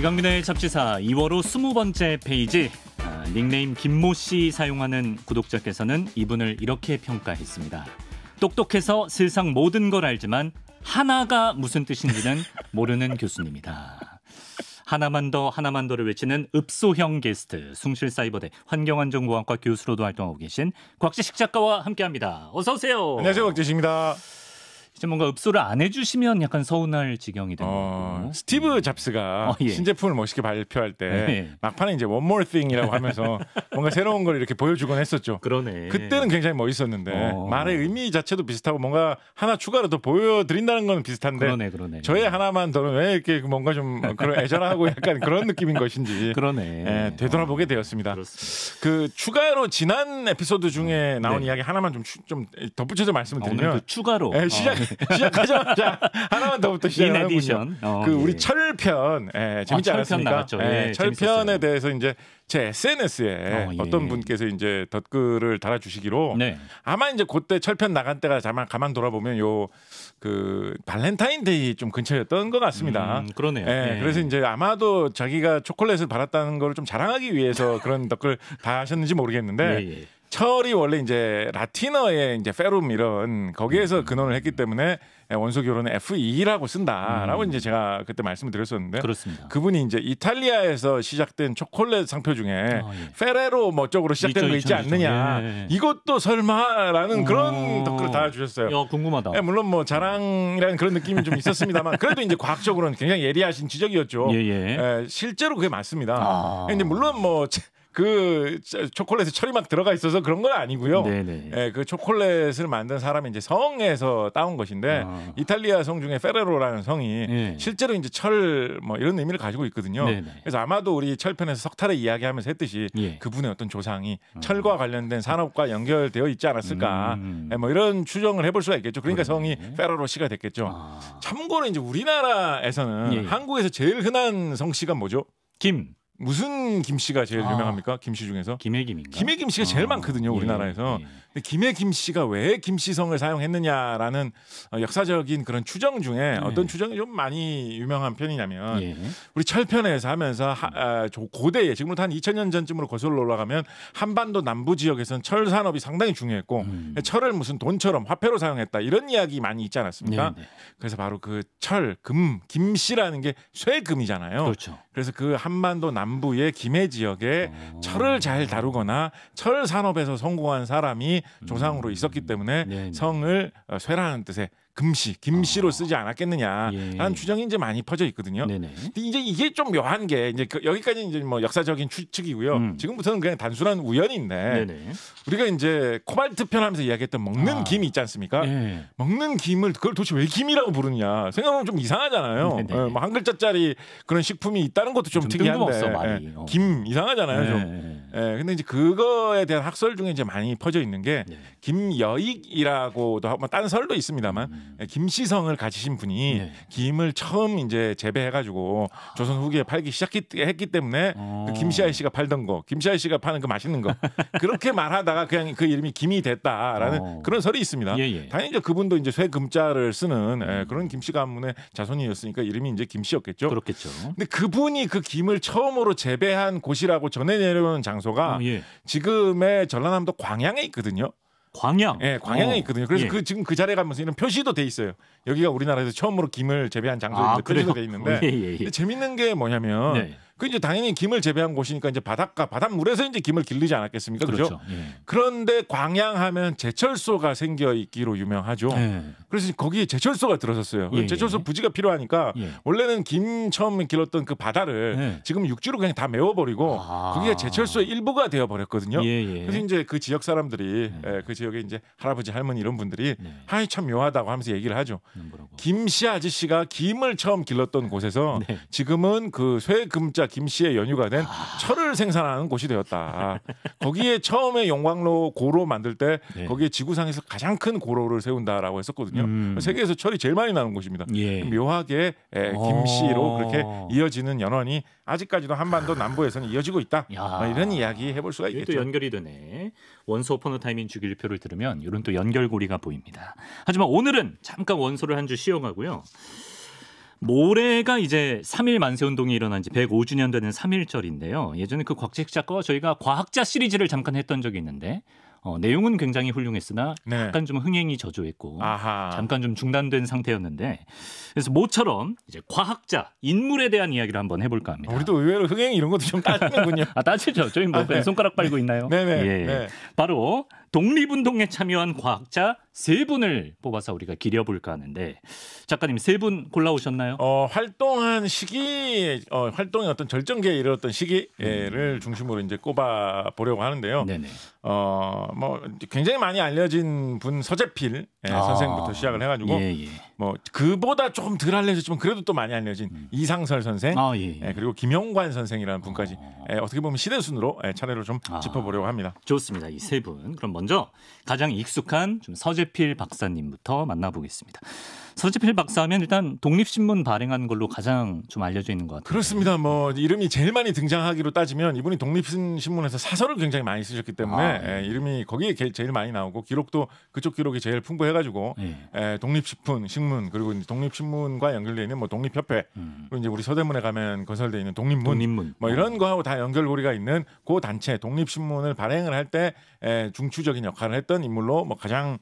이강민의 잡지사 2월호 20번째 페이지. 닉네임 김모 씨 사용하는 구독자께서는 이분을 이렇게 평가했습니다. 똑똑해서 세상 모든 걸 알지만 하나가 무슨 뜻인지는 모르는 교수님이다. 하나만 더를 외치는 읍소형 게스트, 숭실사이버대 환경안전공학과 교수로도 활동하고 계신 곽지식 작가와 함께합니다. 어서 오세요. 안녕하세요, 곽지식입니다. 이제 뭔가 읍소를 안 해주시면 약간 서운할 지경이 된 거고. 스티브 잡스가 예. 신제품을 멋있게 발표할 때 네. 막판에 이제 One More Thing이라고 하면서 뭔가 새로운 걸 이렇게 보여주곤 했었죠. 그러네. 그때는 굉장히 멋있었는데 말의 의미 자체도 비슷하고 뭔가 하나 추가로 더 보여드린다는 건 비슷한데 그러네. 저의 하나만 더는 왜 이렇게 뭔가 좀 그런 애절하고 약간 그런 느낌인 것인지 그러네. 되돌아보게 되었습니다. 그렇습니다. 그 추가로 지난 에피소드 중에 나온 네. 이야기 하나만 좀 덧붙여서 말씀을 드리면 그 추가로 시작하자마자 하나만 더부터 시작하군요. 우리 예. 철편 재밌지 않았습니까? 나갔죠. 예, 철편에 재밌었어요. 대해서 이제 제 SNS에 예. 어떤 분께서 이제 댓글을 달아주시기로 네. 아마 이제 그때 철편 나간 때가 가만 돌아보면 그 발렌타인데이 좀 근처였던 것 같습니다. 그러네요. 예, 그래서 이제 아마도 자기가 초콜릿을 받았다는 걸 좀 자랑하기 위해서 그런 댓글 다 하셨는지 모르겠는데. 예. 철이 원래 이제 라틴어의 이제 페룸 이런 거기에서 근원을 했기 때문에 원소 결혼은 F2라고 쓴다라고 이제 제가 그때 말씀을 드렸었는데 그렇습니다. 그분이 이제 이탈리아에서 시작된 초콜릿 상표 중에 페레로 뭐 쪽으로 시작된 거 있지 않느냐. 예. 이것도 설마라는 그런 댓글을 달아주셨어요. 궁금하다. 물론 뭐 자랑이라는 그런 느낌이 좀 있었습니다만 그래도 이제 과학적으로는 굉장히 예리하신 지적이었죠. 실제로 그게 맞습니다. 근데 물론 뭐 그 초콜릿에 철이 막 들어가 있어서 그런 건 아니고요. 그 초콜릿을 만든 사람이 이제 성에서 따온 것인데 이탈리아 성 중에 페레로라는 성이 실제로 이제 철 뭐 이런 의미를 가지고 있거든요. 그래서 아마도 우리 철편에서 석탈의 이야기하면서 했듯이 그분의 어떤 조상이 철과 관련된 산업과 연결되어 있지 않았을까. 뭐 이런 추정을 해볼 수가 있겠죠. 그러니까 성이 페레로 씨가 됐겠죠. 참고로 이제 우리나라에서는 한국에서 제일 흔한 성씨가 뭐죠? 무슨 김씨가 제일 유명합니까? 김씨 중에서? 김해김인가? 김해김 씨가 제일 많거든요, 우리나라에서. 근데 김해김 씨가 왜 김씨성을 사용했느냐라는 역사적인 그런 추정 중에 어떤 추정이 좀 많이 유명한 편이냐면 우리 철편에서 하면서 고대에 지금부터 한 2000년 전쯤으로 거슬러 올라가면 한반도 남부 지역에서는 철 산업이 상당히 중요했고 철을 무슨 돈처럼 화폐로 사용했다 이런 이야기 많이 있지 않았습니까? 그래서 바로 그 철, 김씨라는 게 쇠금이잖아요. 그렇죠. 그래서 그 한반도 남부의 김해 지역에 철을 잘 다루거나 철 산업에서 성공한 사람이 조상으로 있었기 때문에 성을 쇠라는 뜻의 김씨로 쓰지 않았겠느냐라는 추정이 이제 많이 퍼져 있거든요. 근데 이제 이게 좀 묘한 게 이제 여기까지 이제 뭐 역사적인 추측이고요. 지금부터는 그냥 단순한 우연인데 우리가 이제 코발트 편하면서 이야기했던 먹는 김이 있지 않습니까? 먹는 김을 그걸 도대체 왜 김이라고 부르냐 생각하면 좀 이상하잖아요. 뭐 한 글자짜리 그런 식품이 있다는 것도 좀 특이한데 김 이상하잖아요. 좀. 근데 이제 그거에 대한 학설 중에 이제 많이 퍼져 있는 게 김여익이라고도 하고 딴 설도 있습니다만. 김씨성을 가지신 분이 김을 처음 이제 재배해가지고 조선 후기에 팔기 시작했기 때문에 그 김씨 아저씨가 팔던 거, 김씨 아저씨가 파는 그 맛있는 거 그렇게 말하다가 그냥 그 이름이 김이 됐다라는 그런 설이 있습니다. 당연히 이제 그분도 이제 쇠금자를 쓰는 그런 김씨 가문의 자손이었으니까 이름이 이제 김씨였겠죠. 그렇겠죠. 근데 그분이 그 김을 처음으로 재배한 곳이라고 전해 내려오는 장소가 지금의 전라남도 광양에 있거든요. 광양? 광양에 있거든요. 그래서 지금 그 자리에 가면서 이런 표시도 돼 있어요. 여기가 우리나라에서 처음으로 김을 재배한 장소인데 표시도 돼 있는데 근데 재밌는 게 뭐냐면 그 이제 당연히 김을 재배한 곳이니까 이제 바닷물에서 이제 김을 길르지 않았겠습니까? 그렇죠. 그런데 광양하면 제철소가 생겨 있기로 유명하죠. 그래서 거기에 제철소가 들어섰어요. 제철소 부지가 필요하니까 원래는 김 처음 길렀던 그 바다를 지금 육지로 그냥 다 메워버리고 거기가 제철소의 일부가 되어버렸거든요. 그래서 이제 그 지역 사람들이 그 지역에 이제 할아버지 할머니 이런 분들이 아이 참 묘하다고 하면서 얘기를 하죠. 김씨 아저씨가 김을 처음 길렀던 곳에서 지금은 그 쇠금자 김씨의 연유가 된 철을 생산하는 곳이 되었다. 거기에 처음에 용광로 고로 만들 때 거기에 지구상에서 가장 큰 고로를 세운다라고 했었거든요. 세계에서 철이 제일 많이 나는 곳입니다. 묘하게 김씨로 그렇게 이어지는 연원이 아직까지도 한반도 남부에서는 이어지고 있다. 이런 이야기 해볼 수가 있겠죠. 또 연결이 되네. 원소 오퍼너 타임인 주기율표를 들으면 이런 또 연결고리가 보입니다. 하지만 오늘은 잠깐 원소를 한 주 쉬어가고요. 모레가 이제 3.1 만세운동이 일어난 지 105주년 되는 3.1절인데요. 예전에 그 곽재식 작가와 저희가 과학자 시리즈를 잠깐 했던 적이 있는데 내용은 굉장히 훌륭했으나 네. 약간 좀 흥행이 저조했고 아하. 잠깐 좀 중단된 상태였는데 그래서 모처럼 이제 과학자 인물에 대한 이야기를 한번 해볼까 합니다. 우리도 의외로 흥행 이런 것도 좀 따지는군요. 따지죠. 저희 뭐 네. 손가락 빨고 있나요? 네네. 예. 네. 바로 독립운동에 참여한 과학자 3분을 뽑아서 우리가 기려볼까 하는데 작가님 3분 골라오셨나요? 활동한 시기, 활동의 어떤 절정기에 이르렀던 시기를 중심으로 이제 꼽아 보려고 하는데요. 네네. 뭐 굉장히 많이 알려진 분 서재필 선생부터 시작을 해가지고 예. 뭐 그보다 조금 덜 알려졌지만 그래도 또 많이 알려진 이상설 선생 예. 그리고 김용관 선생이라는 분까지 어떻게 보면 시대 순으로 차례로 좀 짚어보려고 합니다. 좋습니다. 이 3분 그럼 먼저 가장 익숙한 좀 서재필 박사님부터 만나보겠습니다. 서재필 박사하면 일단 독립신문 발행한 걸로 가장 좀 알려져 있는 것 같아요. 그렇습니다. 뭐 이름이 제일 많이 등장하기로 따지면 이분이 독립신문에서 사설을 굉장히 많이 쓰셨기 때문에 이름이 거기에 제일 많이 나오고 기록도 그쪽 기록이 제일 풍부해가지고 독립신문 그리고 독립신문과 연결되어 있는 뭐 독립협회 그리고 이제 우리 서대문에 가면 건설되어 있는 독립문 뭐 이런 거하고 다 연결고리가 있는 그 단체 독립신문을 발행을 할 때 중추적인 역할을 했던 인물로 뭐 가장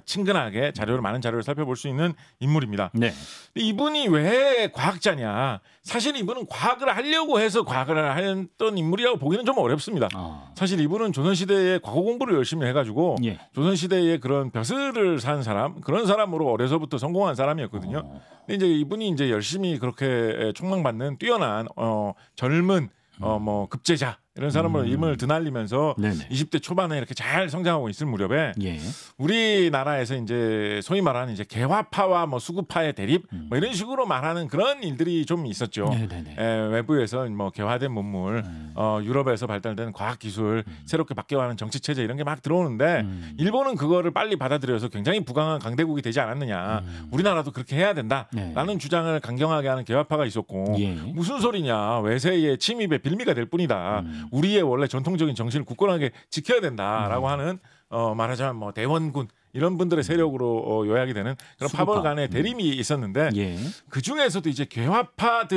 친근하게 많은 자료를 살펴볼 수 있는 인물입니다. 네. 이분이 왜 과학자냐? 사실 이분은 과학을 하려고 해서 과학을 했던 인물이라고 보기는 좀 어렵습니다. 사실 이분은 조선시대에 과거 공부를 열심히 해가지고 조선시대에 그런 벼슬을 산 사람, 그런 사람으로 어려서부터 성공한 사람이었거든요. 근데 이제 이분이 이제 열심히 그렇게 촉망받는 뛰어난 젊은 뭐 급제자 이런 사람으로 이름을 드날리면서 네네. 20대 초반에 이렇게 잘 성장하고 있을 무렵에 우리나라에서 이제 소위 말하는 이제 개화파와 뭐 수구파의 대립 뭐 이런 식으로 말하는 그런 일들이 좀 있었죠. 외부에서 뭐 개화된 문물, 유럽에서 발달된 과학 기술, 새롭게 바뀌어가는 정치 체제 이런 게 막 들어오는데 일본은 그거를 빨리 받아들여서 굉장히 부강한 강대국이 되지 않았느냐. 우리나라도 그렇게 해야 된다라는 주장을 강경하게 하는 개화파가 있었고 무슨 소리냐. 외세의 침입에 빌미가 될 뿐이다. 우리의 원래 전통적인 정신을 굳건하게 지켜야 된다라고 하는 말하자면 뭐 대원군 이런 분들의 세력으로 요약이 되는 그런 파벌 간의 대립이 있었는데 그 중에서도 이제 괴화파들이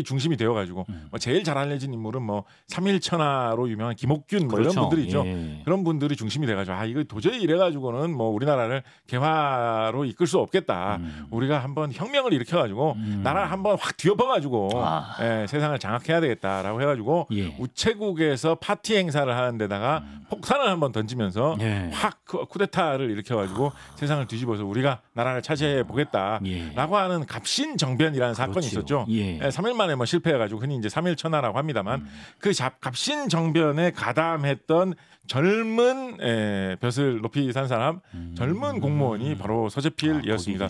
중심이 되어가지고 뭐 제일 잘 알려진 인물은 뭐 삼일천하로 유명한 김옥균 뭐 이런 분들이죠. 그런 분들이 중심이 돼가지고 이거 도저히 이래가지고는 뭐 우리나라를 개화로 이끌 수 없겠다. 우리가 한번 혁명을 일으켜가지고 나라를 한번 확 뒤엎어가지고 세상을 장악해야 되겠다라고 해가지고 우체국에서 파티 행사를 하는 데다가 폭탄을 한번 던지면서 확 쿠데타를 일으켜가지고 세상을 뒤집어서 우리가 나라를 차지해 보겠다라고 하는 갑신정변이라는 사건이 있었죠. 3일 만에 뭐 실패해가지고 흔히 이제 3.1천하라고 합니다만 그 갑신정변에 가담했던 젊은 벼슬 높이 산 사람, 젊은 공무원이 바로 서재필이었습니다.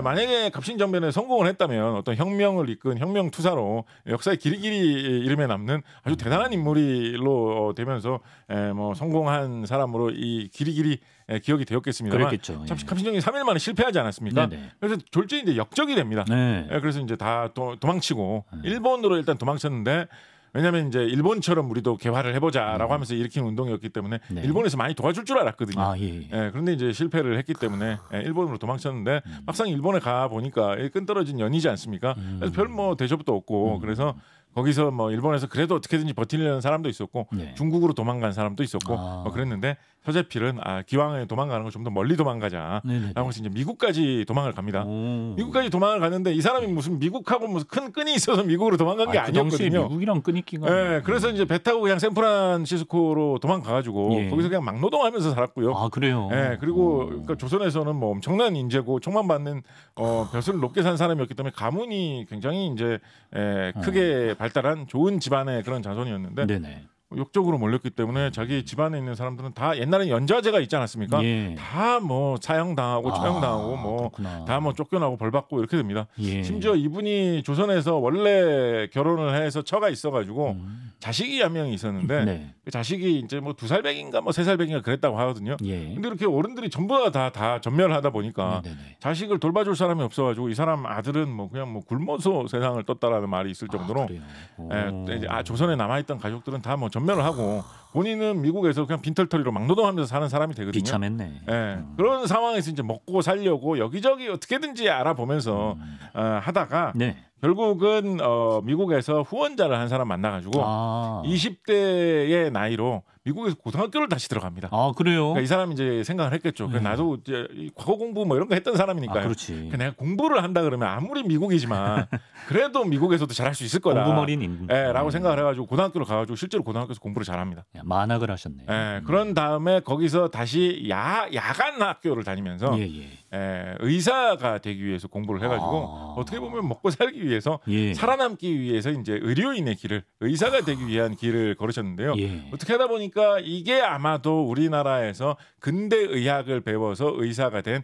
만약에 갑신정변에 성공을 했다면 어떤 혁명을 이끈 혁명투사로 역사에 길이길이 이름에 남는 아주 대단한 인물로 되면서 뭐 성공한 사람으로 이 길이길이 기억이 되었겠습니다만 갑신정변이 3일 만에 실패하지 않았습니까? 그래서 졸전이 이제 역적이 됩니다. 그래서 이제 다 도망치고 일본으로 일단 도망쳤는데 왜냐하면 이제 일본처럼 우리도 개화를 해보자라고 하면서 일으킨 운동이었기 때문에 일본에서 많이 도와줄 줄 알았거든요. 그런데 이제 실패를 했기 때문에 일본으로 도망쳤는데 막상 일본에 가 보니까 끈떨어진 연이지 않습니까? 그래서 별 뭐 대접도 없고 그래서 거기서 뭐 일본에서 그래도 어떻게든지 버티려는 사람도 있었고 중국으로 도망간 사람도 있었고 뭐 그랬는데 서재필은 기왕에 도망가는 거 좀 더 멀리 도망가자라고 해서 이제 미국까지 도망을 갑니다. 미국까지 도망을 갔는데 이 사람이 무슨 미국하고 무슨 큰 끈이 있어서 미국으로 도망간 게 아니었거든요. 미국이랑 끈이 끼가. 그래서 이제 배 타고 그냥 샌프란시스코로 도망가가지고 거기서 그냥 막노동하면서 살았고요. 그래요. 그리고 그러니까 조선에서는 뭐 엄청난 인재고 총만 받는 벼슬을 높게 산 사람이었기 때문에 가문이 굉장히 이제 크게 발달한 좋은 집안의 그런 자손이었는데. 역적으로 몰렸기 때문에 자기 집안에 있는 사람들은 다 옛날에 연좌제가 있지 않았습니까? 다 뭐 사형당하고 처형당하고 뭐 다 뭐 쫓겨나고 벌받고 이렇게 됩니다. 심지어 이분이 조선에서 원래 결혼을 해서 처가 있어가지고 자식이 한 명이 있었는데 그 자식이 이제 뭐 2살백인가 뭐 3살백인가 그랬다고 하거든요. 근데 이렇게 어른들이 전부 다 전멸하다 보니까 자식을 돌봐줄 사람이 없어가지고 이 사람 아들은 뭐 그냥 뭐 굶어서 세상을 떴다라는 말이 있을 정도로 조선에 남아있던 가족들은 다 뭐 전멸을 하고 본인은 미국에서 그냥 빈털터리로 막노동하면서 사는 사람이 되거든요. 비참했네. 예, 그런 상황에서 이제 먹고 살려고 여기저기 어떻게든지 알아보면서 하다가 네. 결국은 미국에서 후원자를 한 사람 만나가지고 20대의 나이로 미국에서 고등학교를 다시 들어갑니다. 아, 그래요? 그러니까 이 사람이 이제 생각을 했겠죠. 네. 나도 이제 과거 공부 뭐 이런 거 했던 사람이니까요. 그렇지. 그러니까 내가 공부를 한다 그러면 아무리 미국이지만 그래도 미국에서도 잘할 수 있을 거다. 공부머리인. 라고 생각을 해가지고 고등학교를 가가지고 실제로 고등학교에서 공부를 잘합니다. 만학을 하셨네. 그런 다음에 거기서 다시 야간 학교를 다니면서 의사가 되기 위해서 공부를 해가지고 어떻게 보면 먹고 살기 위해서 살아남기 위해서 이제 의료인의 길을 의사가 되기 위한 길을 걸으셨는데요. 어떻게 하다 보니까 이게 아마도 우리나라에서 근대 의학을 배워서 의사가 된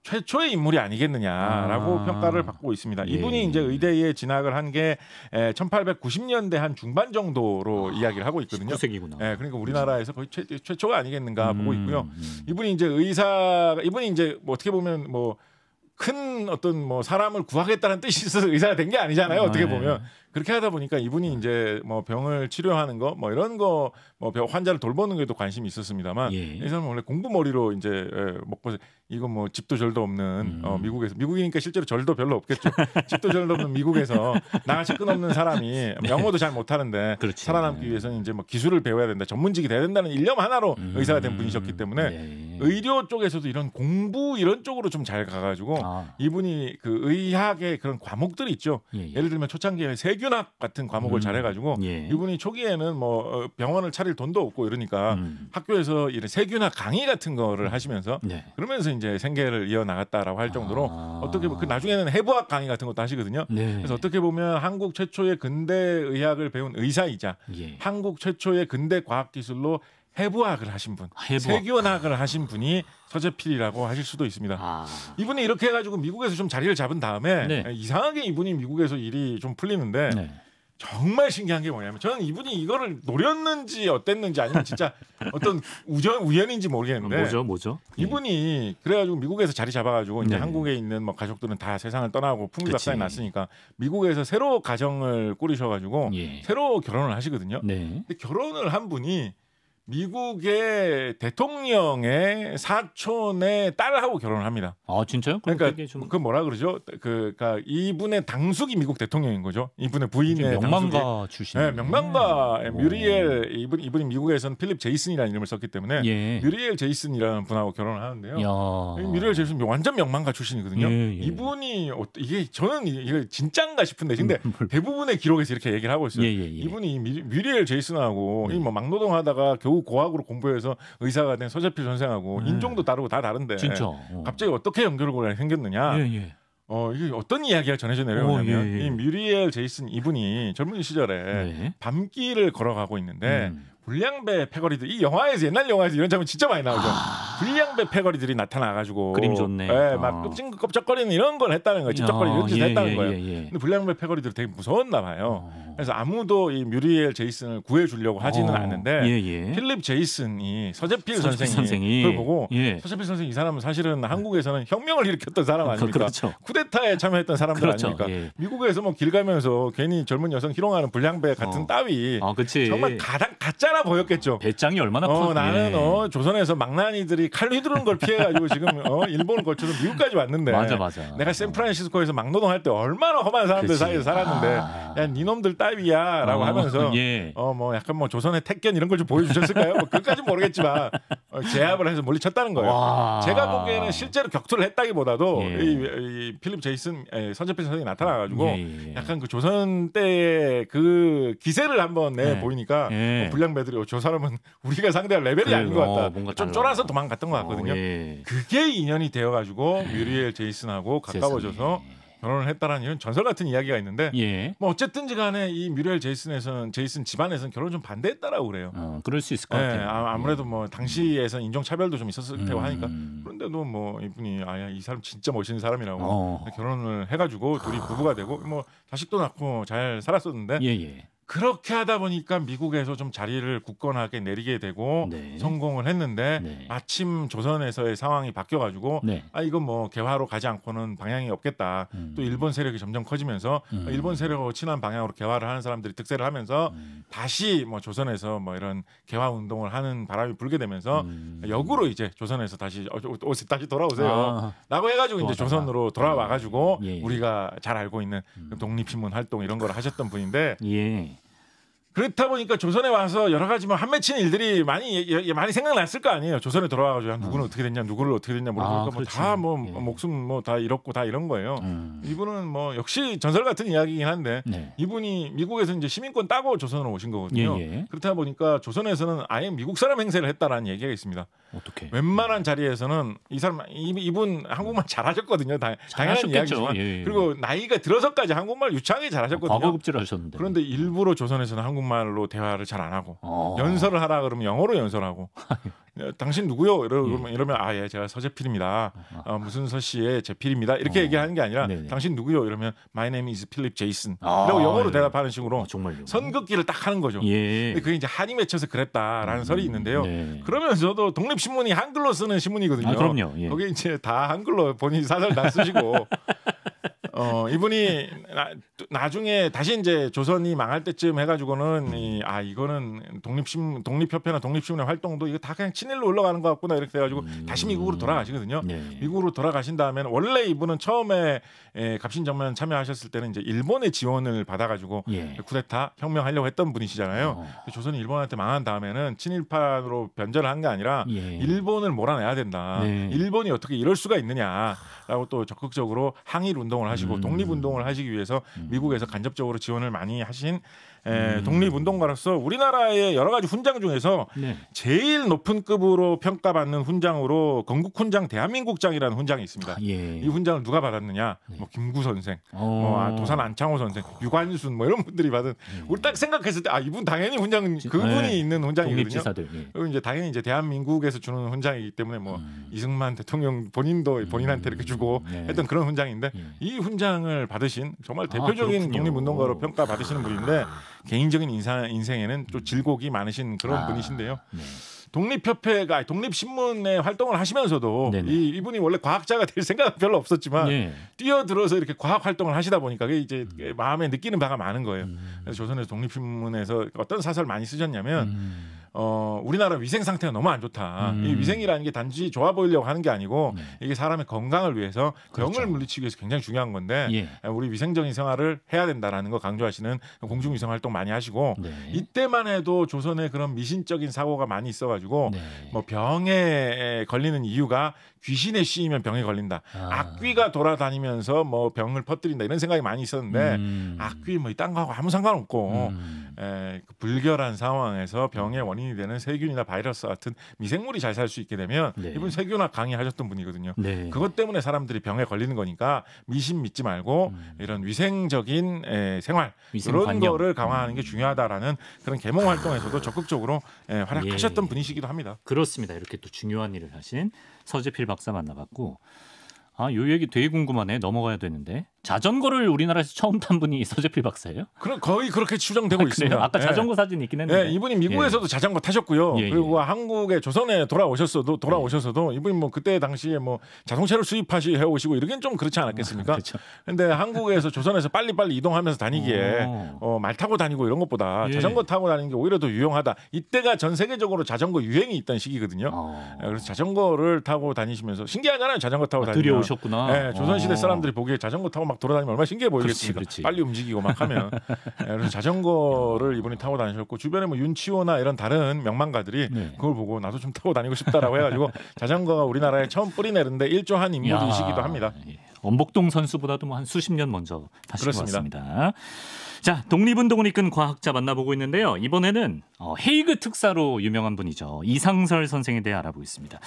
최초의 인물이 아니겠느냐라고 평가를 받고 있습니다. 이분이 이제 의대에 진학을 한 게 1890년대 한 중반 정도로 이야기를 하고 있거든요. 19세기구나. 그러니까 우리나라에서 거의 최초가 아니겠는가 보고 있고요. 이분이 이제 이분이 이제 뭐 어떻게 보면 뭐 큰 어떤 뭐 사람을 구하겠다는 뜻이 있어서 의사가 된 게 아니잖아요. 어떻게 보면 그렇게 하다 보니까 이분이 이제 뭐 병을 치료하는 거 뭐 이런 거 뭐 환자를 돌보는 게도 관심이 있었습니다만 이 사람은 원래 공부머리로 이제 먹고 이거 뭐 집도 절도 없는 미국에서 미국이니까 실제로 절도 별로 없겠죠. 집도 절도 없는 미국에서 나같이 끝없는 사람이 영어도 잘 못하는데 살아남기 위해서는 이제 뭐 기술을 배워야 된다, 전문직이 돼야 된다는 일념 하나로 의사가 된 분이셨기 때문에 의료 쪽에서도 이런 공부 이런 쪽으로 좀 잘 가가지고 이분이 그 의학의 그런 과목들이 있죠. 예를 들면 초창기에 세균학 같은 과목을 잘해가지고 이분이 초기에는 뭐 병원을 차릴 돈도 없고 이러니까 학교에서 이런 세균학 강의 같은 거를 하시면서 그러면서 이제 생계를 이어나갔다라고 할 정도로 어떻게 보면 그 나중에는 해부학 강의 같은 것도 하시거든요. 그래서 어떻게 보면 한국 최초의 근대 의학을 배운 의사이자 한국 최초의 근대 과학기술로 해부학을 하신 분, 세균학을 하신 분이 서재필이라고 하실 수도 있습니다. 이분이 이렇게 해가지고 미국에서 좀 자리를 잡은 다음에 이상하게 이분이 미국에서 일이 좀 풀리는데 정말 신기한 게 뭐냐면 저는 이분이 이거를 노렸는지 어땠는지 아니면 진짜 어떤 우연인지 모르겠는데 뭐죠? 이분이 그래가지고 미국에서 자리 잡아가지고 이제 한국에 있는 뭐 가족들은 다 세상을 떠나고 풍비박산이 났으니까 미국에서 새로 가정을 꾸리셔가지고 새로 결혼을 하시거든요. 근데 결혼을 한 분이 미국의 대통령의 사촌의 딸하고 결혼을 합니다. 아, 진짜요? 그러니까 그 뭐라 그러죠? 그러니까 이분의 당숙이 미국 대통령인 거죠. 이분의 부인의 명망가 출신. 명망가 뮤리엘 이분이 미국에서는 필립 제이슨이라는 이름을 썼기 때문에 뮤리엘 제이슨이라는 분하고 결혼을 하는데요. 뮤리엘 제이슨 완전 명망가 출신이거든요. 이분이 이게 저는 이게 진짜인가 싶은데 근데 대부분의 기록에서 이렇게 얘기를 하고 있어요. 이분이 뮤리엘 제이슨하고 뭐 막노동하다가 겨우 고학으로 공부해서 의사가 된 서재필 선생하고 인종도 다르고 다 다른데 갑자기 어떻게 연결고리가 생겼느냐? 이게 어떤 이야기가 전해져 내려오냐면 이 뮤리엘 제이슨 이분이 젊은 시절에 밤길을 걸어가고 있는데 불량배 패거리들 이 영화에서 옛날 영화에서 이런 장면 진짜 많이 나오죠. 불량배 패거리들이 나타나가지고 그림 좋네. 막 끔찍거리는 이런 걸 했다는 거예요. 찝쩍거리는 이런 짓을 했다는 거예요. 근데 불량배 패거리들이 되게 무서웠나 봐요. 그래서 아무도 이 뮤리엘 제이슨을 구해주려고 하지는 않는데 필립 제이슨이 서재필 선생이 그걸 보고 서재필 선생 이 사람은 사실은 한국에서는 혁명을 일으켰던 사람 아닙니까? 쿠데타에 참여했던 사람들 아닙니까? 미국에서 뭐 길 가면서 괜히 젊은 여성 희롱하는 불량배 같은 따위 정말 가짜라 보였겠죠. 배짱이 얼마나 나는 조선에서 망나니들이 칼로 휘두르는 걸 피해가지고 지금 일본을 거쳐서 미국까지 왔는데 맞아. 내가 샌프란시스코에서 막노동할 때 얼마나 험한 사람들 사이에서 살았는데 야 니놈들 따위야라고 하면서 뭐 약간 뭐 조선의 택견 이런 걸 좀 보여주셨을까요? 뭐 그것까지는 모르겠지만 제압을 해서 물리쳤다는 거예요. 제가 보기에는 실제로 격투를 했다기보다도 이 필립 제이슨 서재필 선생이 나타나가지고 약간 그 조선 때의 그 기세를 한번 보이니까 불량배들이 저 사람은 우리가 상대할 레벨이 아닌 것 같다. 좀 쫄아서 도망갔던 것 같거든요. 그게 인연이 되어가지고 뮤리엘 제이슨하고 가까워져서 결혼을 했다라는 이런 전설 같은 이야기가 있는데 뭐 어쨌든지 간에 이 뮤리엘 제이슨 집안에서는 결혼 좀 반대했다라고 그래요. 그럴 수 있을 것 같아요. 아무래도 뭐 당시에선 인종 차별도 좀 있었을 테고 하니까 그런데도 뭐 이분이 이 사람 진짜 멋있는 사람이라고 결혼을 해가지고 둘이 부부가 되고 뭐 자식도 낳고 잘 살았었는데 그렇게 하다 보니까 미국에서 좀 자리를 굳건하게 내리게 되고 네. 성공을 했는데 네. 마침 조선에서의 상황이 바뀌어가지고 네. 이건 뭐 개화로 가지 않고는 방향이 없겠다. 또 일본 세력이 점점 커지면서 일본 세력하고 친한 방향으로 개화를 하는 사람들이 득세를 하면서 다시 뭐 조선에서 뭐 이런 개화 운동을 하는 바람이 불게 되면서 역으로 이제 조선에서 다시 돌아오세요. 라고 해가지고 이제 조선으로 돌아와가지고 예. 우리가 잘 알고 있는 독립신문 활동 이런 걸 하셨던 분인데. 예. 그렇다 보니까 조선에 와서 여러 가지 뭐 한 맺히는 일들이 많이 생각났을 거 아니에요. 조선에 돌아와가지고 누구는 어떻게 됐냐, 누구를 어떻게 됐냐 물어보니까 뭐 다 목숨 뭐 다 잃었고 다 이런 거예요. 이분은 뭐 역시 전설 같은 이야기이긴 한데 네. 이분이 미국에서 이제 시민권 따고 조선으로 오신 거거든요. 예. 그렇다 보니까 조선에서는 아예 미국 사람 행세를 했다라는 얘기가 있습니다. 어떻게? 웬만한 자리에서는 이분 한국말 잘하셨거든요. 당연한 이야기지만 그리고 나이가 들어서까지 한국말 유창하게 잘하셨거든요. 과거급제를 하셨는데. 그런데 일부러 조선에서는 한국말로 대화를 잘 안 하고 연설을 하라 그러면 영어로 연설하고 당신 누구요? 이러면 예 제가 서재필입니다. 무슨 서씨의 제필입니다. 이렇게 얘기하는 게 아니라 당신 누구요? 이러면 My name is Philip Jason. 이러고 영어로 대답하는 식으로 선긋기를 딱 하는 거죠. 예. 그게 이제 한이 맺혀서 그랬다라는 설이 있는데요. 그러면서도 독립신문이 한글로 쓰는 신문이거든요. 그럼요. 예. 거기 이제 다 한글로 본인 사설 다 쓰시고 이분이 나중에 다시 이제 조선이 망할 때쯤 해가지고는 이거는 독립협회나 독립신문의 활동도 이거 다 그냥 친일로 올라가는 것 같구나 이렇게 돼가지고 다시 미국으로 돌아가시거든요. 미국으로 돌아가신 다음에는 원래 이분은 처음에 갑신정면 참여하셨을 때는 이제 일본의 지원을 받아가지고 쿠데타 혁명하려고 했던 분이시잖아요. 조선이 일본한테 망한 다음에는 친일파로 변절을 한 게 아니라 일본을 몰아내야 된다. 일본이 어떻게 이럴 수가 있느냐라고 또 적극적으로 항일 운동을 하시고 독립운동을 하시기 위해서 미국에서 간접적으로 지원을 많이 하신 독립운동가로서 우리나라의 여러 가지 훈장 중에서 제일 높은 급으로 평가받는 훈장으로 건국훈장 대한민국장이라는 훈장이 있습니다. 이 훈장을 누가 받았느냐? 뭐 김구 선생, 뭐 도산 안창호 선생, 유관순 뭐 이런 분들이 받은. 우리 딱 생각했을 때 이분 당연히 훈장은 그분이 있는 훈장이거든요. 그리고 이제 당연히 이제 대한민국에서 주는 훈장이기 때문에 뭐 이승만 대통령 본인도 본인한테 이렇게 주고 했던 그런 훈장인데 이 훈장을 받으신 정말 대표적인 독립운동가로 평가받으시는 분인데 개인적인 인생에는 또 질곡이 많으신 그런 분이신데요. 독립협회가 독립신문에 활동을 하시면서도 이분이 원래 과학자가 될 생각은 별로 없었지만 뛰어들어서 이렇게 과학 활동을 하시다 보니까 그게 이제 마음에 느끼는 바가 많은 거예요. 그래서 조선에서 독립신문에서 어떤 사설 많이 쓰셨냐면 우리나라 위생 상태가 너무 안 좋다. 이 위생이라는 게 단지 좋아 보이려고 하는 게 아니고 이게 사람의 건강을 위해서 병을 물리치기 위해서 굉장히 중요한 건데 우리 위생적인 생활을 해야 된다라는 거 강조하시는 공중위생 활동 많이 하시고 이때만 해도 조선에 그런 미신적인 사고가 많이 있어가지고 뭐 병에 걸리는 이유가 귀신에 씌이면 병에 걸린다. 악귀가 돌아다니면서 뭐 병을 퍼뜨린다 이런 생각이 많이 있었는데 악귀 뭐 이딴 거하고 아무 상관없고 그 불결한 상황에서 병의 원인이 되는 세균이나 바이러스 같은 미생물이 잘 살 수 있게 되면 이분 세균학 강의하셨던 분이거든요. 그것 때문에 사람들이 병에 걸리는 거니까 미신 믿지 말고 이런 위생적인 생활 이런 거를 강화하는 게 중요하다라는 그런 계몽 활동에서도 적극적으로 활약하셨던 분이시기도 합니다. 그렇습니다. 이렇게 또 중요한 일을 하신 서재필 박사 만나봤고 요 얘기 되게 궁금하네. 넘어가야 되는데. 자전거를 우리나라에서 처음 탄 분이 서재필 박사예요? 그럼 거의 그렇게 추정되고 있습니다. 아까 자전거 사진이 있긴 했는데. 이분이 미국에서도 자전거 타셨고요. 그리고 한국에 조선에 돌아오셔서도 이분이 뭐 그때 당시에 뭐 자동차를 수입해 오시고 이러긴 좀 그렇지 않았겠습니까? 그런데 한국에서 조선에서 빨리빨리 이동하면서 다니기에 말 타고 다니고 이런 것보다 자전거 타고 다니는 게 오히려 더 유용하다. 이때가 전 세계적으로 자전거 유행이 있던 시기거든요. 그래서 자전거를 타고 다니시면서 신기하잖아요. 자전거 타고 다니면. 들여오셨구나. 조선시대 사람들이 보기에 자전거 타고 막 돌아다니면 얼마나 신기해 보이겠습니까? 그렇지. 빨리 움직이고 막 하면. 그래서 자전거를 이분이 타고 다니셨고 주변에 뭐 윤치호나 이런 다른 명망가들이 그걸 보고 나도 좀 타고 다니고 싶다라고 해가지고 자전거가 우리나라에 처음 뿌리 내린데 일조한 인물이시기도 합니다. 엄복동 선수보다도 뭐 한 수십 년 먼저 타신 것 같습니다. 자, 독립운동을 이끈 과학자 만나보고 있는데요. 이번에는 헤이그 특사로 유명한 분이죠. 이상설 선생에 대해 알아보겠습니다.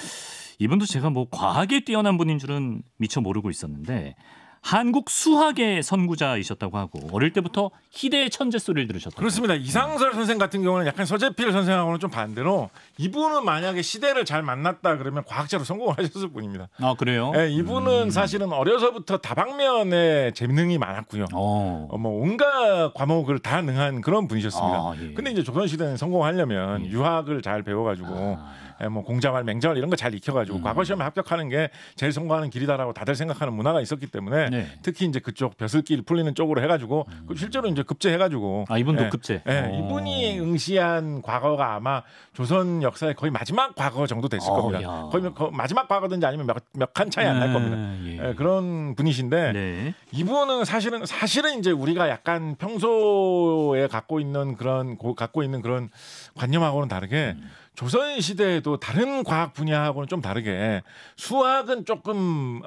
이분도 제가 뭐 과학에 뛰어난 분인 줄은 미처 모르고 있었는데 한국 수학의 선구자이셨다고 하고 어릴 때부터 희대의 천재 소리를 들으셨다고. 그렇습니다. 이상설 선생 같은 경우는 약간 서재필 선생하고는 좀 반대로 이분은 만약에 시대를 잘 만났다 그러면 과학자로 성공하셨을 분입니다. 아 그래요? 네, 이분은 사실은 어려서부터 다방면에 재능이 많았고요. 뭐 온갖 과목을 다 능한 그런 분이셨습니다. 예. 근데 이제 조선시대는 성공하려면 유학을 잘 배워가지고 뭐 공자말, 맹자말 이런 거 잘 익혀가지고 과거 시험에 합격하는 게 제일 성공하는 길이다라고 다들 생각하는 문화가 있었기 때문에 특히 이제 그쪽 벼슬길 풀리는 쪽으로 해가지고 실제로 이제 급제해가지고. 아 이분도 급제. 이분이 응시한 과거가 아마 조선 역사의 거의 마지막 과거 정도 됐을 겁니다. 거의 마지막 과거든지 아니면 몇 칸 차이 안 날 겁니다. 그런 분이신데 이분은 사실은 이제 우리가 약간 평소에 갖고 있는 그런 관념하고는 다르게. 조선 시대에도 다른 과학 분야하고는 좀 다르게 수학은 조금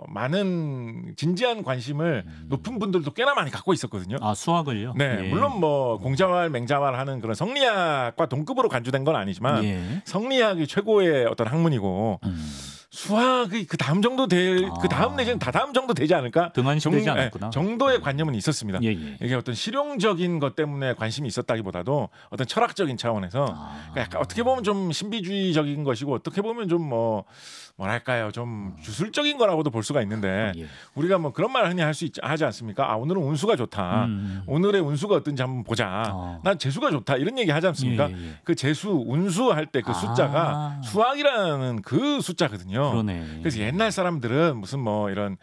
많은 진지한 관심을 높은 분들도 꽤나 많이 갖고 있었거든요. 아 수학을요? 네, 물론 뭐 공자말, 맹자말 하는 그런 성리학과 동급으로 간주된 건 아니지만 성리학이 최고의 어떤 학문이고. 수학이 그 다음 정도 그 다음 내지는 다다음 정도 되지 않을까? 등한시되지 않았구나. 정도의 관념은 있었습니다. 이게 어떤 실용적인 것 때문에 관심이 있었다기보다도 어떤 철학적인 차원에서 그러니까 약간 어떻게 보면 좀 신비주의적인 것이고 어떻게 보면 좀 뭐랄까요, 좀 주술적인 거라고도 볼 수가 있는데 우리가 뭐 그런 말 흔히 하지 않습니까? 아 오늘은 운수가 좋다. 오늘의 운수가 어떤지 한번 보자. 난 재수가 좋다. 이런 얘기 하지 않습니까? 그 재수, 운수 할 때 그 숫자가 수학이라는 그 숫자거든요. 그러네. 그래서 옛날 사람들은 무슨 뭐 이런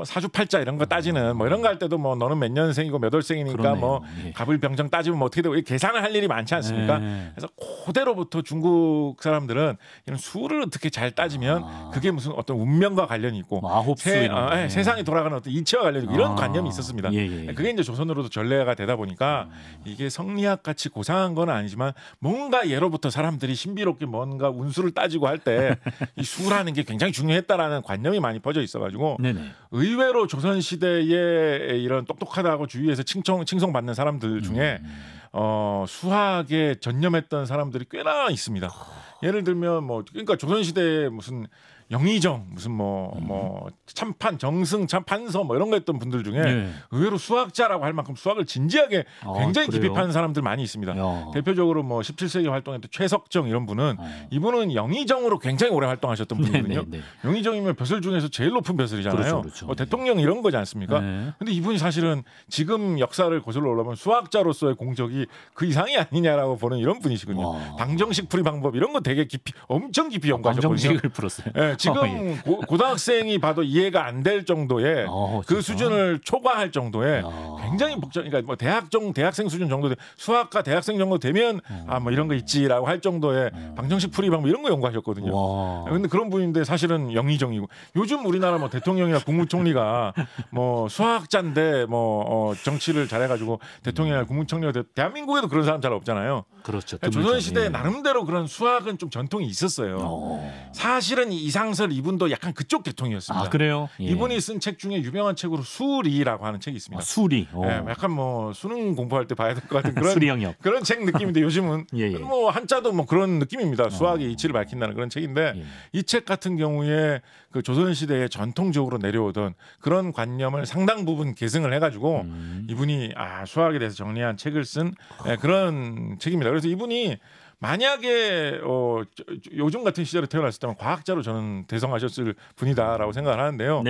사주팔자 이런 거 따지는 뭐 이런 거 할 때도 뭐 너는 몇 년생이고 몇 월생이니까 그러네요. 뭐 갑을병정 따지면 뭐 어떻게 되고 계산을 할 일이 많지 않습니까? 그래서 그대로부터 중국 사람들은 이런 수를 어떻게 잘 따지면 그게 무슨 어떤 운명과 관련이 있고 마법수 세상이 돌아가는 어떤 이치와 관련이 있고 이런 관념이 있었습니다. 그게 이제 조선으로도 전례가 되다 보니까 이게 성리학 같이 고상한 건 아니지만 뭔가 예로부터 사람들이 신비롭게 뭔가 운수를 따지고 할 때 이 수라는 게 굉장히 중요했다라는 관념이 많이 퍼져 있어가지고 의외로 조선시대에 이런 똑똑하다고 주위에서 칭송받는 사람들 중에 수학에 전념했던 사람들이 꽤나 있습니다. 예를 들면 그러니까 조선시대에 무슨 영의정 무슨 참판 정승 참판서 이런 거 했던 분들 중에 의외로 수학자라고 할 만큼 수학을 진지하게 굉장히 깊이 파는 사람들 많이 있습니다. 대표적으로 17세기 활동했던 최석정 이런 분은 이분은 영의정으로 굉장히 오래 활동하셨던 분이거든요. 영의정이면 벼슬 중에서 제일 높은 벼슬이잖아요. 그렇죠. 대통령 이런 거지 않습니까? 근데 이분이 사실은 지금 역사를 거슬러 올라보면 수학자로서의 공적이 그 이상이 아니냐라고 보는 이런 분이시군요. 방정식 풀이 방법 이런 거 되게 엄청 깊이 연구하셨거든요. 방정식을 풀었어요. 지금 고등학생이 봐도 이해가 안 될 정도의 그 수준을 초과할 정도의 굉장히 그러니까 대학생 수준 정도 수학과 대학생 정도 되면 이런 거 있지라고 할 정도의 방정식 풀이 방법 이런 거 연구하셨거든요. 그런데 그런 분인데 사실은 영의정이고 요즘 우리나라 대통령이나 국무총리가 수학자인데 정치를 잘해가지고 대통령이나 국무총리가 대한민국에도 그런 사람 잘 없잖아요. 그렇죠. 조선시대에 나름대로 그런 수학은 좀 전통이 있었어요. 사실은 이상설 이분도 약간 그쪽 계통이었습니다. 아 그래요? 이분이 쓴 책 중에 유명한 책으로 수리라고 하는 책이 있습니다. 수리. 약간 수능 공부할 때 봐야 될 것 같은 그런 수리 영역. 그런 책 느낌인데 요즘은 한자도 그런 느낌입니다. 수학의 이치를 밝힌다는 그런 책인데 이 책 같은 경우에 그 조선 시대에 전통적으로 내려오던 그런 관념을 상당 부분 계승을 해가지고 이분이 수학에 대해서 정리한 책을 쓴 그런 책입니다. 그래서 이분이 만약에 요즘 같은 시절에 태어났을 때면 과학자로 저는 대성하셨을 분이다라고 생각을 하는데요.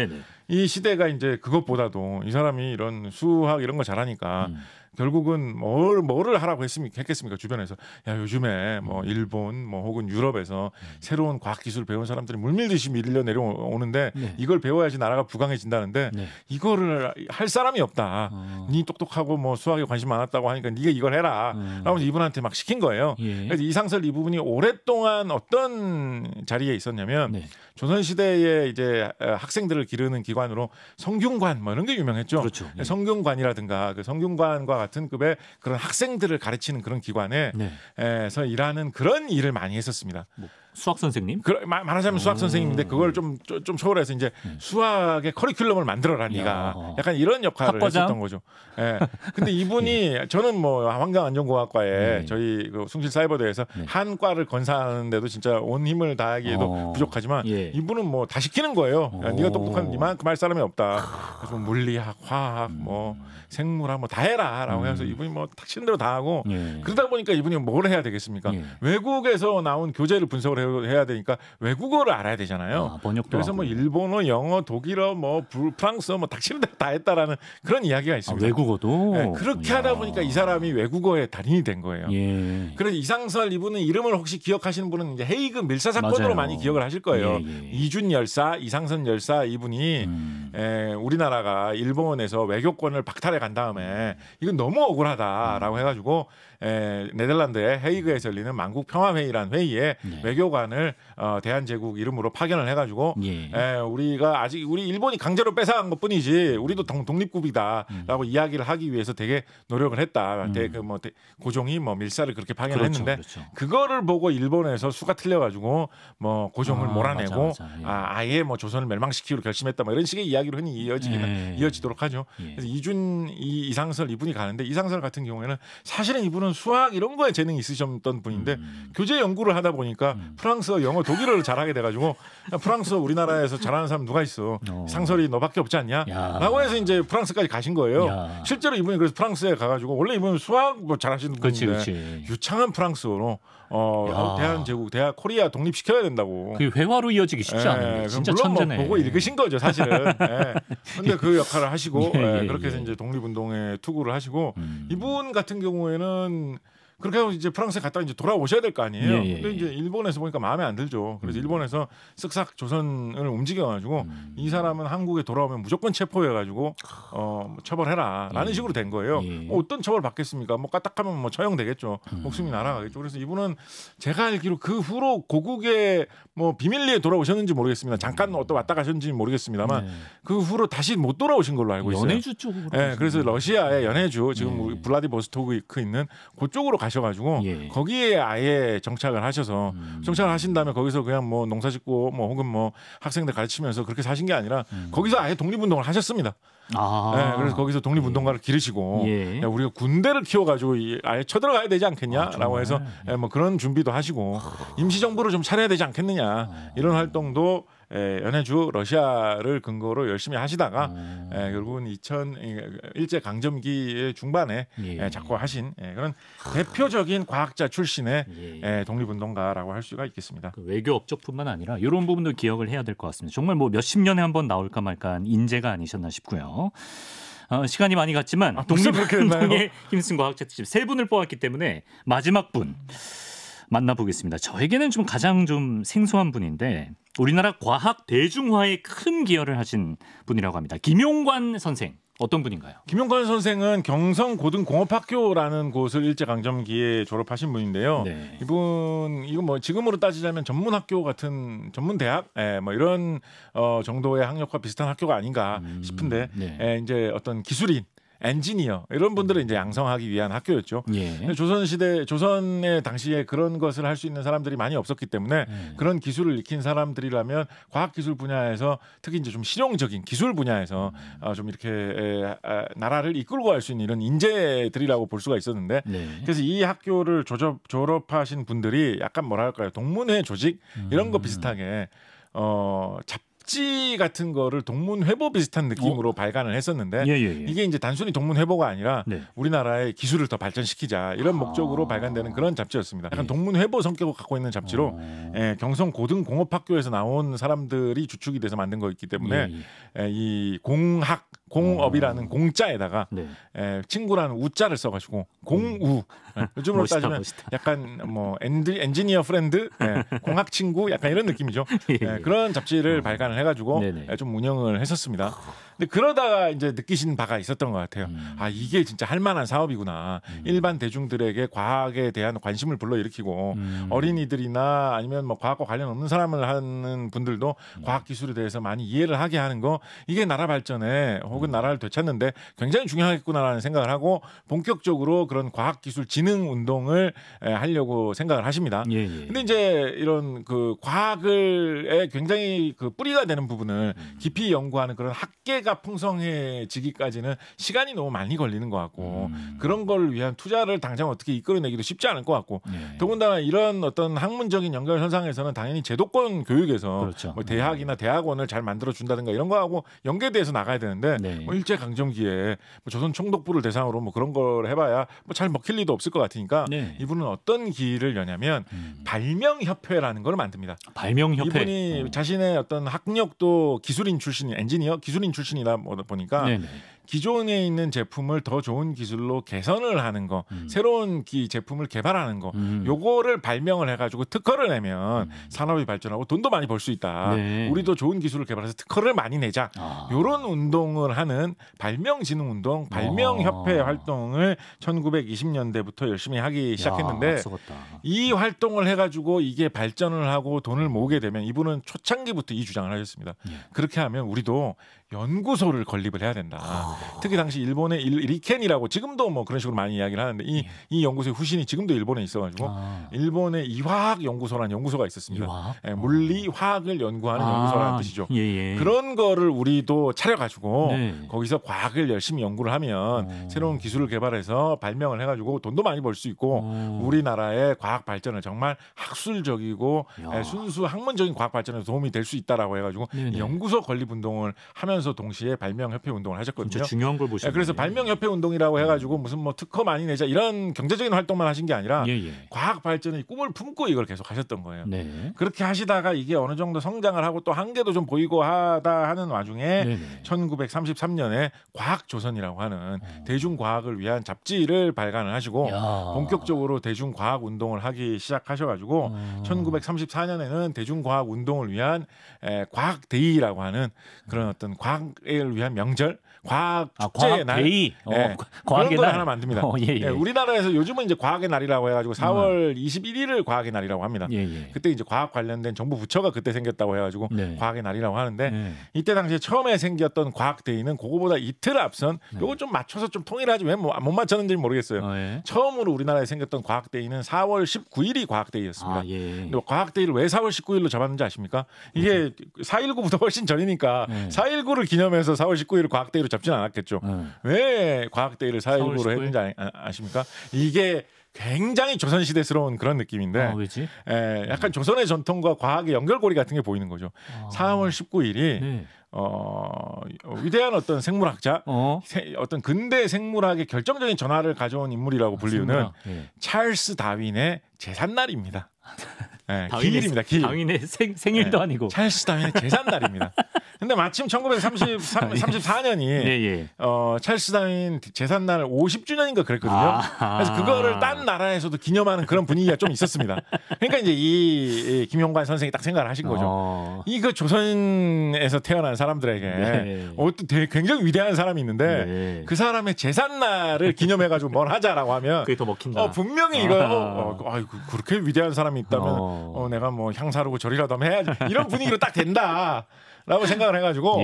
이 시대가 이제 그것보다도 이 사람이 이런 수학 이런 거 잘하니까 결국은 뭐를 하라고 했겠습니까? 주변에서 야 요즘에 일본 혹은 유럽에서 새로운 과학 기술 배운 사람들이 물밀듯이 밀려 내려오는데 이걸 배워야지 나라가 부강해진다는데 이거를 할 사람이 없다. 니 똑똑하고 수학에 관심 많았다고 하니까 네가 이걸 해라. 라고 이분한테 막 시킨 거예요. 그래서 이상설 이 부분이 오랫동안 어떤 자리에 있었냐면 조선 시대에 이제 학생들을 기르는 기관으로 성균관 이런 게 유명했죠. 그렇죠. 성균관이라든가 그 성균관과 같은 급의 그런 학생들을 가르치는 그런 기관에서 일하는 그런 일을 많이 했었습니다. 수학 선생님? 말하자면 수학 선생님인데 그걸 좀 초월해서 이제 수학의 커리큘럼을 만들어라 네가. 약간 이런 역할을 했었던 거죠. 예. 근데 이분이 저는 뭐 환경안전공학과에 저희 그 숭실사이버대에서 한과를 건사하는데도 진짜 온 힘을 다하기에도 부족하지만 이분은 뭐 다 시키는 거예요. 네가 똑똑한 니만 그 말 사람이 없다. 그래서 물리학, 화학, 뭐 생물학 뭐 다 해라라고 해서 이분이 뭐 딱 치는 대로 다 하고 그러다 보니까 이분이 뭘 해야 되겠습니까? 외국에서 나온 교재를 분석을 해야 되니까 외국어를 알아야 되잖아요. 그래서 뭐 일본어, 영어, 독일어, 뭐 프랑스어 뭐 딱 치는 대로 다 했다라는 그런 이야기가 있습니다. 외국어도 네, 그렇게 하다 보니까 이 사람이 외국어의 달인이 된 거예요. 그래서 이상설 이분은 이름을 혹시 기억하시는 분은 이제 헤이그 밀사 사건으로 맞아요. 많이 기억을 하실 거예요. 이준 열사, 이상선 열사 이분이 우리나라가 일본에서 외교권을 박탈해 간 다음에 이건 너무 억울하다라고 해가지고 네덜란드의 헤이그에서 열리는 만국 평화회의란 회의에 외교관을 대한제국 이름으로 파견을 해가지고 우리가 아직 우리 일본이 강제로 뺏어간 것뿐이지 우리도 독립국이다라고 이야기를 하기 위해서 되게 노력을 했다. 고종이 뭐 밀사를 그렇게 파견했는데 그거를 보고 일본에서 수가 틀려가지고 뭐 고종을 몰아내고 아예 뭐 조선을 멸망시키기로 결심했다. 뭐 이런 식의 이야기로 흔히 이어지도록 하죠. 그래서 이상설 이분이 가는데 이상설 같은 경우에는 사실은 이분은 수학 이런 거에 재능이 있으셨던 분인데 교재 연구를 하다 보니까 프랑스어, 영어, 독일어를 잘하게 돼가지고 프랑스어 우리나라에서 잘하는 사람 누가 있어? 상설이 너밖에 없지 않냐? 라고 해서 이제 프랑스까지 가신 거예요. 실제로 이분이 그래서 프랑스에 가가지고 원래 이분은 수학 뭐 잘하시는 분인데 유창한 프랑스어로 대한제국, 코리아 독립시켜야 된다고. 그 회화로 이어지기 쉽지 않은데 진짜 천재네. 뭐 보고 읽으신 거죠 사실은. 근데 그 역할을 하시고 그렇게 해서 이제 독립운동에 투구를 하시고 이분 같은 경우에는 그렇게 하고 이제 프랑스에 갔다가 이제 돌아오셔야 될 거 아니에요. 근데 이제 일본에서 보니까 마음에 안 들죠. 그래서 일본에서 쓱싹 조선을 움직여가지고 이 사람은 한국에 돌아오면 무조건 체포해가지고 처벌해라라는 식으로 된 거예요. 어떤 처벌 받겠습니까? 뭐 까딱하면 뭐 처형되겠죠. 목숨이 날아가겠죠. 그래서 이분은 제가 알기로 그 후로 고국에 뭐 비밀리에 돌아오셨는지 모르겠습니다. 잠깐 왔다 가셨는지 모르겠습니다만 그 후로 다시 못 돌아오신 걸로 알고 있어요. 연해주 쪽으로. 그래서 러시아의 연해주 지금 블라디보스토크 있는 그쪽으로 가셔가지고 거기에 아예 정착을 하셔서 정착을 하신 다음에 거기서 그냥 뭐 농사짓고 뭐 혹은 뭐 학생들 가르치면서 그렇게 사신 게 아니라 거기서 아예 독립운동을 하셨습니다. 그래서 거기서 독립운동가를 기르시고 야, 우리가 군대를 키워가지고 아예 쳐들어가야 되지 않겠냐라고 해서 뭐 그런 준비도 하시고 임시정부를 좀 차려야 되지 않겠느냐 이런 활동도 연해주 러시아를 근거로 열심히 하시다가 결국은 일제 강점기의 중반에 작고하신 그런 대표적인 과학자 출신의 독립운동가라고 할 수가 있겠습니다. 그 외교 업적뿐만 아니라 이런 부분도 기억을 해야 될 것 같습니다. 정말 뭐 몇십 년에 한번 나올까 말까한 인재가 아니셨나 싶고요. 시간이 많이 갔지만 독립운동에 힘쓴 과학자 특집 세 분을 뽑았기 때문에 마지막 분 만나보겠습니다. 저에게는 좀 가장 좀 생소한 분인데 우리나라 과학 대중화에 큰 기여를 하신 분이라고 합니다. 김용관 선생. 어떤 분인가요? 김용관 선생은 경성고등공업학교라는 곳을 일제강점기에 졸업하신 분인데요. 이건 뭐 지금으로 따지자면 전문학교 같은 전문대학, 뭐 이런 정도의 학력과 비슷한 학교가 아닌가 싶은데 이제 어떤 기술인 엔지니어 이런 분들을 이제 양성하기 위한 학교였죠. 조선의 당시에 그런 것을 할 수 있는 사람들이 많이 없었기 때문에 그런 기술을 익힌 사람들이라면 과학기술 분야에서 특히 이제 좀 실용적인 기술 분야에서 좀 이렇게 나라를 이끌고 갈 수 있는 이런 인재들이라고 볼 수가 있었는데 그래서 이 학교를 졸업하신 분들이 약간 뭐랄까요 동문회 조직 이런 거 비슷하게 잡지 같은 거를 동문회보 비슷한 느낌으로 발간을 했었는데 이게 이제 단순히 동문회보가 아니라 우리나라의 기술을 더 발전시키자 이런 목적으로 발간되는 그런 잡지였습니다. 약간 동문회보 성격을 갖고 있는 잡지로 경성고등공업학교에서 나온 사람들이 주축이 돼서 만든 거였기 때문에 이 공업이라는 공자에다가 친구라는 우자를 써가지고 공우 요즘으로 따지면 약간 뭐 엔지니어 프렌드 공학 친구 약간 이런 느낌이죠. 그런 잡지를 발간을 해가지고 좀 운영을 했었습니다. 근데 그러다가 이제 느끼신 바가 있었던 것 같아요. 이게 진짜 할 만한 사업이구나. 일반 대중들에게 과학에 대한 관심을 불러일으키고 어린이들이나 아니면 뭐 과학과 관련 없는 사람을 하는 분들도 과학 기술에 대해서 많이 이해를 하게 하는 거 이게 나라 발전에 혹은 나라를 되찾는데 굉장히 중요하겠구나라는 생각을 하고 본격적으로 그런 과학기술진흥운동을 하려고 생각을 하십니다. 근데 이제 이런 그 과학을 굉장히 그 뿌리가 되는 부분을 깊이 연구하는 그런 학계가 풍성해지기까지는 시간이 너무 많이 걸리는 것 같고 그런 걸 위한 투자를 당장 어떻게 이끌어내기도 쉽지 않을 것 같고 더군다나 이런 어떤 학문적인 연결선상에서는 당연히 제도권 교육에서 그렇죠. 뭐 대학이나 대학원을 잘 만들어 준다든가 이런 거하고 연계돼서 나가야 되는데 뭐 일제 강점기에 뭐 조선 총독부를 대상으로 뭐 그런 걸 해봐야 뭐 잘 먹힐 리도 없을 것 같으니까 이분은 어떤 길을 여냐면 발명협회라는 걸 만듭니다. 발명협회. 이분이 자신의 어떤 학력도 기술인 출신, 엔지니어 기술인 출신이다 보니까 기존에 있는 제품을 더 좋은 기술로 개선을 하는 거, 새로운 제품을 개발하는 거, 요거를 발명을 해가지고 특허를 내면 산업이 발전하고 돈도 많이 벌 수 있다. 우리도 좋은 기술을 개발해서 특허를 많이 내자. 요런 운동을 하는 발명진흥운동, 발명협회 활동을 1920년대부터 열심히 하기 시작했는데 이 활동을 해가지고 이게 발전을 하고 돈을 모으게 되면 이분은 초창기부터 이 주장을 하셨습니다. 그렇게 하면 우리도 연구소를 건립을 해야 된다. 특히 당시 일본의 리켄이라고 지금도 뭐 그런 식으로 많이 이야기를 하는데 이 연구소의 후신이 지금도 일본에 있어가지고 일본의 이화학 연구소라는 연구소가 있었습니다. 물리, 화학을 연구하는 연구소라는 뜻이죠. 그런 거를 우리도 차려가지고 거기서 과학을 열심히 연구를 하면 새로운 기술을 개발해서 발명을 해가지고 돈도 많이 벌 수 있고 우리나라의 과학 발전을 정말 학술적이고 순수 학문적인 과학 발전에 도움이 될 수 있다라고 해가지고 연구소 건립 운동을 하면서 동시에 발명협회 운동을 하셨거든요. 진짜 중요한 걸 보시네요. 그래서 발명협회 운동이라고 해가지고 무슨 뭐 특허 많이 내자 이런 경제적인 활동만 하신 게 아니라 과학 발전의 꿈을 품고 이걸 계속 하셨던 거예요. 그렇게 하시다가 이게 어느 정도 성장을 하고 또 한계도 좀 보이고 하다 하는 와중에 1933년에 과학조선이라고 하는 대중과학을 위한 잡지를 발간을 하시고 본격적으로 대중과학 운동을 하기 시작하셔가지고 1934년에는 대중과학 운동을 위한 과학데이라고 하는 그런 어떤 과학을 위한 명절, 과학 축제의 날, 그런 걸 하나 만듭니다. 우리나라에서 요즘은 이제 과학의 날이라고 해가지고 4월 21일을 과학의 날이라고 합니다. 그때 이제 과학 관련된 정부 부처가 그때 생겼다고 해가지고 과학의 날이라고 하는데 이때 당시에 처음에 생겼던 과학데이는 그거보다 이틀 앞선 요거 좀 맞춰서 좀 통일하지 왜 못 맞췄는지 모르겠어요. 처음으로 우리나라에 생겼던 과학데이는 4월 19일이 과학데이였습니다. 과학데이를 왜 4월 19일로 잡았는지 아십니까? 이게 4.19보다 훨씬 전이니까 4.19를 기념해서 4월 19일을 과학데이로 잡지는 않았겠죠. 왜 과학데이를 4.19로 했는지 아십니까? 이게 굉장히 조선시대스러운 그런 느낌인데 왜지? 약간 조선의 전통과 과학의 연결고리 같은 게 보이는 거죠. 4월 19일이 위대한 어떤 생물학자, 어떤 근대 생물학의 결정적인 전환을 가져온 인물이라고 불리우는 찰스 다윈의 제삿날입니다. 기일입니다. 기일. 다윈의 생일도 아니고 찰스 다윈의 제삿날입니다. 근데 마침 1934년이 찰스 다윈 제삿날 50주년인가 그랬거든요. 그래서 그거를 딴 나라에서도 기념하는 그런 분위기가 좀 있었습니다. 그러니까 이제 이 김용관 선생이 딱 생각을 하신 거죠. 이거 조선에서 태어난 사람들에게 굉장히 위대한 사람이 있는데 그 사람의 제삿날을 기념해가지고 뭘 하자라고 하면 그게 더 먹힌다. 분명히 이거 그렇게 위대한 사람이 있다면 내가 뭐 향사르고 절이라도 하면 해야지 이런 분위기로 딱 된다. 라고 생각을 해가지고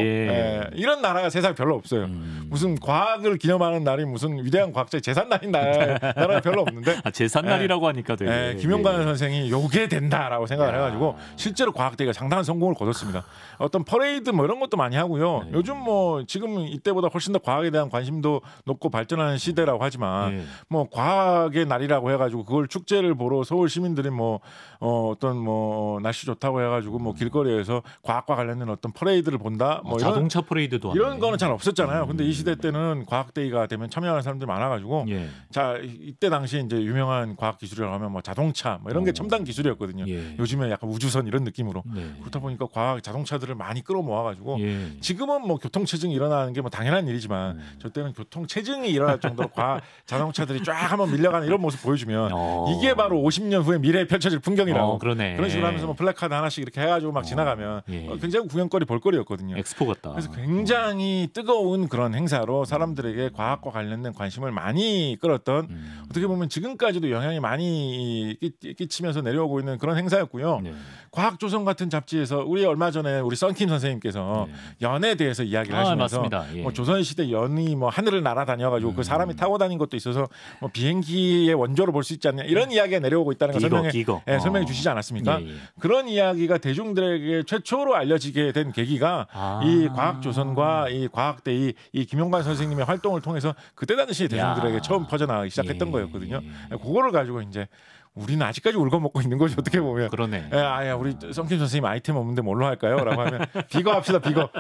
이런 나라가 세상에 별로 없어요. 무슨 과학을 기념하는 날이 무슨 위대한 과학자의 제삿날인 나라가 별로 없는데 제삿날이라고 하니까 되게 김용관 선생이 요게 된다라고 생각을 해가지고 실제로 과학대회가 상당한 성공을 거뒀습니다. 어떤 퍼레이드 뭐 이런 것도 많이 하고요. 요즘 뭐 지금 이때보다 훨씬 더 과학에 대한 관심도 높고 발전하는 시대라고 하지만 뭐 과학의 날이라고 해가지고 그걸 축제를 보러 서울 시민들이 뭐 어떤 뭐 날씨 좋다고 해가지고 뭐 길거리에서 과학과 관련된 어떤 퍼레이드를 본다. 뭐 자동차 퍼레이드도 이런 거는 잘 없었잖아요. 근데 이 시대 때는 과학데이가 되면 참여하는 사람들이 많아가지고 자 이때 당시에 이제 유명한 과학 기술이라고 하면 뭐 자동차 뭐 이런 게 첨단 기술이었거든요. 요즘에 약간 우주선 이런 느낌으로 그렇다 보니까 과학 자동차들을 많이 끌어모아가지고 지금은 뭐 교통체증이 일어나는 게 뭐 당연한 일이지만 저 때는 교통체증이 일어날 정도로 과학 자동차들이 쫙 한번 밀려가는 이런 모습 보여주면 이게 바로 50년 후에 미래에 펼쳐질 풍경이라고 그런 식으로 하면서 뭐 플래카드 하나씩 이렇게 해가지고 막 지나가면 굉장히 구경거리 사람들이 볼거리였거든요. 엑스포 같다. 그래서 굉장히 뜨거운 그런 행사로 사람들에게 과학과 관련된 관심을 많이 끌었던 어떻게 보면 지금까지도 영향이 많이 끼치면서 내려오고 있는 그런 행사였고요. 네. 과학조선 같은 잡지에서 우리 얼마 전에 우리 썬킴 선생님께서 연에 대해서 이야기를 하시면서 예. 뭐 조선시대 연이 뭐 하늘을 날아다녀가지고 그 사람이 타고 다닌 것도 있어서 뭐 비행기의 원조로 볼 수 있지 않냐 이런 이야기가 내려오고 있다는 걸 설명해 주시지 않았습니까? 예. 그런 이야기가 대중들에게 최초로 알려지게 된 계기가 이 과학조선과 이 과학대의 이 김용관 선생님의 활동을 통해서 그때 당시 대중들에게 처음 퍼져나가기 시작했던 거였거든요. 그거를 가지고 이제 우리는 아직까지 울거먹고 있는 거죠. 어떻게 보면. 그러네. 우리 썬킴 선생님 아이템 없는데 뭘로 할까요? 라고 하면 비거 합시다. 비거.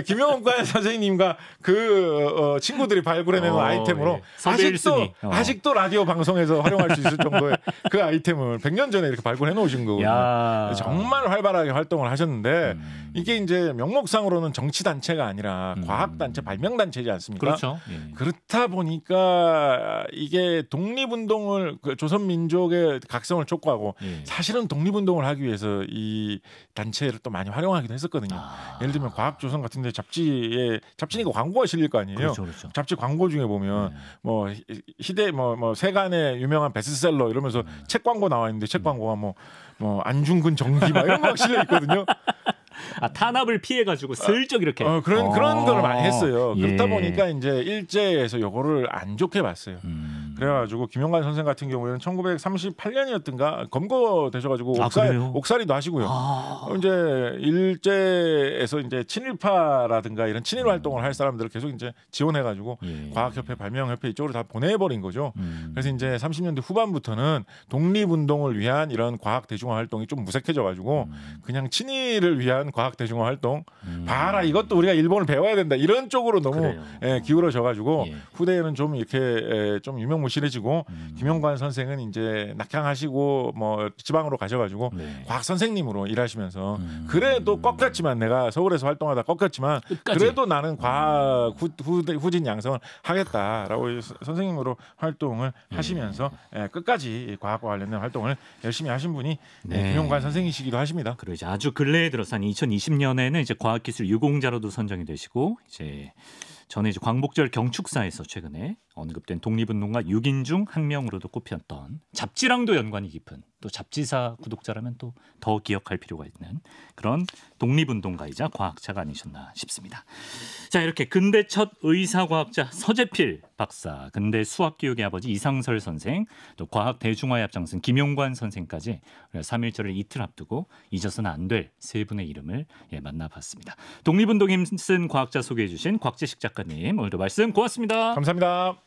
김용관 선생님과 그 친구들이 발굴해내는 아이템으로 아직도 라디오 방송에서 활용할 수 있을 정도의 그 아이템을 100년 전에 이렇게 발굴해 놓으신 거거든요. 정말 활발하게 활동을 하셨는데 이게 이제 명목상으로는 정치단체가 아니라 과학단체, 발명단체지 않습니까? 그렇죠. 그렇다 보니까 이게 독립운동을 조선민족의 각성을 촉구하고 사실은 독립운동을 하기 위해서 이 단체를 또 많이 활용하기도 했었거든요. 예를 들면 과학조선 같은 데 잡지니까 광고가 실릴 거 아니에요. 그렇죠. 잡지 광고 중에 보면 뭐 희대 뭐 세간의 유명한 베스트셀러 이러면서 책 광고 나와 있는데 책 광고가 뭐 안중근 정기 막 이런 거 실려 있거든요. 탄압을 피해가지고 슬쩍 이렇게 그런 걸 많이 했어요. 그렇다 보니까 이제 일제에서 요거를 안 좋게 봤어요. 그래가지고 김용관 선생 같은 경우에는 1938년이었던가 검거되셔가지고 옥살이도 하시고요. 이제 일제에서 이제 친일파라든가 이런 친일 활동을 할 사람들을 계속 이제 지원해가지고 과학협회, 발명협회 이쪽으로 다 보내버린 거죠. 그래서 이제 30년대 후반부터는 독립운동을 위한 이런 과학 대중화 활동이 좀 무색해져가지고 그냥 친일을 위한 과학 대중화 활동 봐라 이것도 우리가 일본을 배워야 된다 이런 쪽으로 너무 기울어져가지고 후대에는 좀 이렇게 좀 유명무실해지고 김용관 선생은 이제 낙향하시고 뭐 지방으로 가셔가지고 과학 선생님으로 일하시면서 그래도 꺾였지만 내가 서울에서 활동하다 꺾였지만 그래도 나는 과학 후진 양성을 하겠다라고 선생님으로 활동을 하시면서 끝까지 과학과 관련된 활동을 열심히 하신 분이 김용관 선생이시기도 하십니다. 그러죠. 아주 근래에 들어서 2020년에는 이제 과학기술 유공자로도 선정이 되시고 이제 전에 이제 광복절 경축사에서 최근에 언급된 독립운동가 6인 중 한 명으로도 꼽혔던 잡지랑도 연관이 깊은 또 잡지사 구독자라면 또 더 기억할 필요가 있는 그런 독립운동가이자 과학자가 아니셨나 싶습니다. 자, 이렇게 근대 첫 의사과학자 서재필 박사, 근대 수학교육의 아버지 이상설 선생, 또 과학 대중화에 앞장선 김용관 선생까지 3.1절을 이틀 앞두고 잊어서는 안 될 세 분의 이름을 만나봤습니다. 독립운동에 힘쓴 과학자 소개해 주신 곽재식 작가님 오늘도 말씀 고맙습니다. 감사합니다.